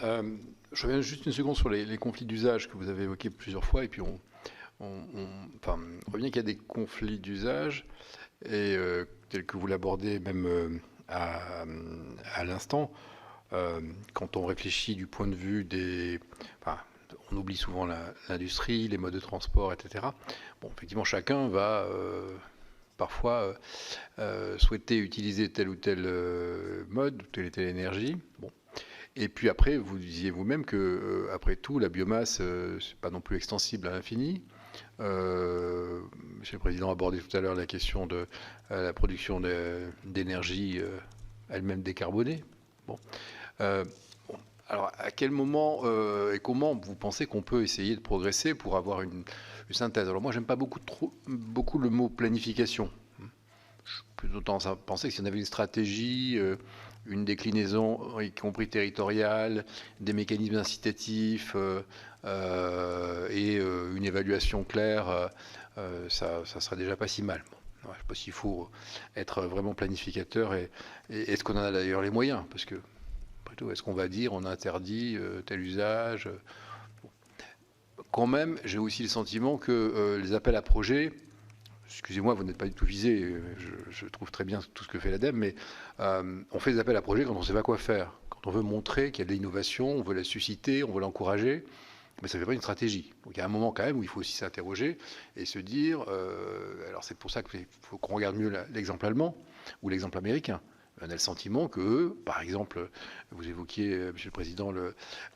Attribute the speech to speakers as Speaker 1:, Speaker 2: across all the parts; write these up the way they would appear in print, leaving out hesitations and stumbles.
Speaker 1: Je reviens juste une seconde sur les conflits d'usage que vous avez évoqués plusieurs fois, et puis on revient qu'il y a des conflits d'usage, et tel que vous l'abordez même à l'instant, quand on réfléchit du point de vue des... Enfin, on oublie souvent l'industrie, les modes de transport, etc. Bon, effectivement, chacun va parfois souhaiter utiliser tel ou tel mode, telle ou telle énergie. Bon. Et puis après, vous disiez vous-même que, après tout, la biomasse, c'est pas non plus extensible à l'infini. Monsieur le Président a abordé tout à l'heure la question de la production d'énergie elle-même décarbonée. Bon. Euh, bon. Alors, à quel moment et comment vous pensez qu'on peut essayer de progresser pour avoir une synthèse? Alors moi, j'aime pas beaucoup le mot planification. Je peux plutôt tendance à penser que si on avait une stratégie, une déclinaison, y compris territoriale, des mécanismes incitatifs et une évaluation claire, ça serait déjà pas si mal. Bon. Ouais, je ne sais pas s'il faut être vraiment planificateur et est-ce qu'on en a d'ailleurs les moyens? Parce que, après tout, est-ce qu'on va dire on interdit tel usage? Quand même, j'ai aussi le sentiment que les appels à projets, excusez-moi, vous n'êtes pas du tout visé, je trouve très bien tout ce que fait l'ADEME, mais on fait des appels à projets quand on ne sait pas quoi faire. Quand on veut montrer qu'il y a de l'innovation, on veut la susciter, on veut l'encourager, mais ça ne fait pas une stratégie. Donc il y a un moment quand même où il faut aussi s'interroger et se dire, alors c'est pour ça qu'il faut qu'on regarde mieux l'exemple allemand ou l'exemple américain. On a le sentiment que, par exemple, vous évoquiez, Monsieur le Président,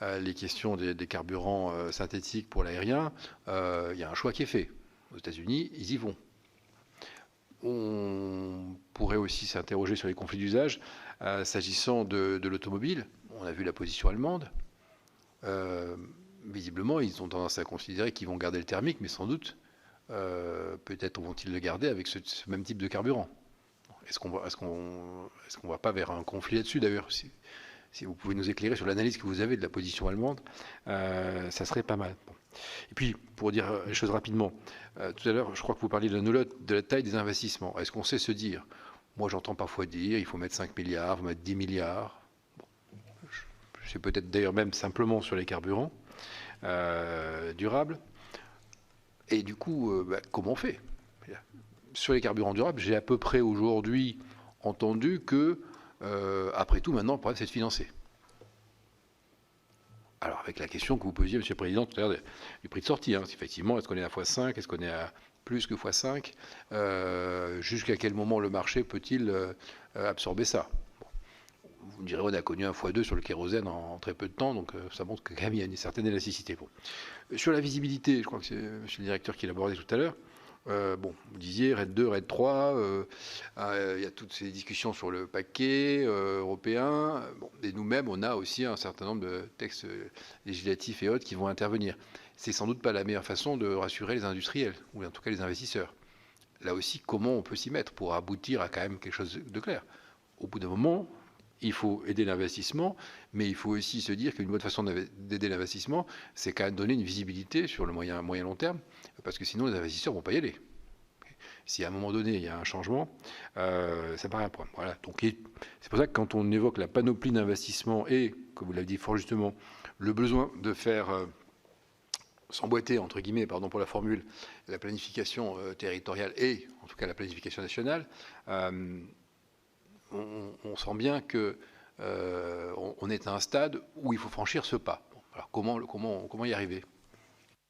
Speaker 1: les questions des carburants synthétiques pour l'aérien, il y a un choix qui est fait. Aux États-Unis, ils y vont. On pourrait aussi s'interroger sur les conflits d'usage s'agissant de l'automobile. On a vu la position allemande. Visiblement, ils ont tendance à considérer qu'ils vont garder le thermique, mais sans doute, peut-être vont-ils le garder avec ce même type de carburant. Est-ce qu'on va pas vers un conflit là-dessus d'ailleurs? Si vous pouvez nous éclairer sur l'analyse que vous avez de la position allemande, ça serait pas mal. Bon. Et puis, pour dire les choses rapidement, tout à l'heure, je crois que vous parliez de la taille des investissements. Est-ce qu'on sait se dire? Moi, j'entends parfois dire il faut mettre 5 milliards, il faut mettre 10 milliards. Bon, je sais peut-être d'ailleurs même simplement sur les carburants durables. Et du coup, comment on fait? Sur les carburants durables, j'ai à peu près aujourd'hui entendu que, après tout, maintenant, le problème, c'est de financer. Alors, avec la question que vous posiez, Monsieur le Président, tout à l'heure du prix de sortie, hein, effectivement, est-ce qu'on est à x5, est-ce qu'on est à plus que x5 jusqu'à quel moment le marché peut-il absorber ça? Bon. Vous me direz, on a connu un x2 sur le kérosène en très peu de temps, donc ça montre que quand même il y a une certaine élasticité. Bon. Sur la visibilité, je crois que c'est Monsieur le Directeur qui l'a abordé tout à l'heure. Bon, vous disiez RED 2, RED 3, il y a toutes ces discussions sur le paquet européen. Bon, et nous-mêmes, on a aussi un certain nombre de textes législatifs et autres qui vont intervenir. C'est sans doute pas la meilleure façon de rassurer les industriels, ou en tout cas les investisseurs. Là aussi, comment on peut s'y mettre pour aboutir à quand même quelque chose de clair? Au bout d'un moment, il faut aider l'investissement, mais il faut aussi se dire qu'une bonne façon d'aider l'investissement, c'est quand même donner une visibilité sur le moyen long terme, parce que sinon les investisseurs ne vont pas y aller. Si à un moment donné il y a un changement, ça paraît un point. Voilà. Donc c'est pour ça que quand on évoque la panoplie d'investissement et, comme vous l'avez dit fort justement, le besoin de faire s'emboîter, entre guillemets, pardon pour la formule, la planification territoriale et, en tout cas, la planification nationale, on sent bien que on est à un stade où il faut franchir ce pas. Bon, alors comment y arriver?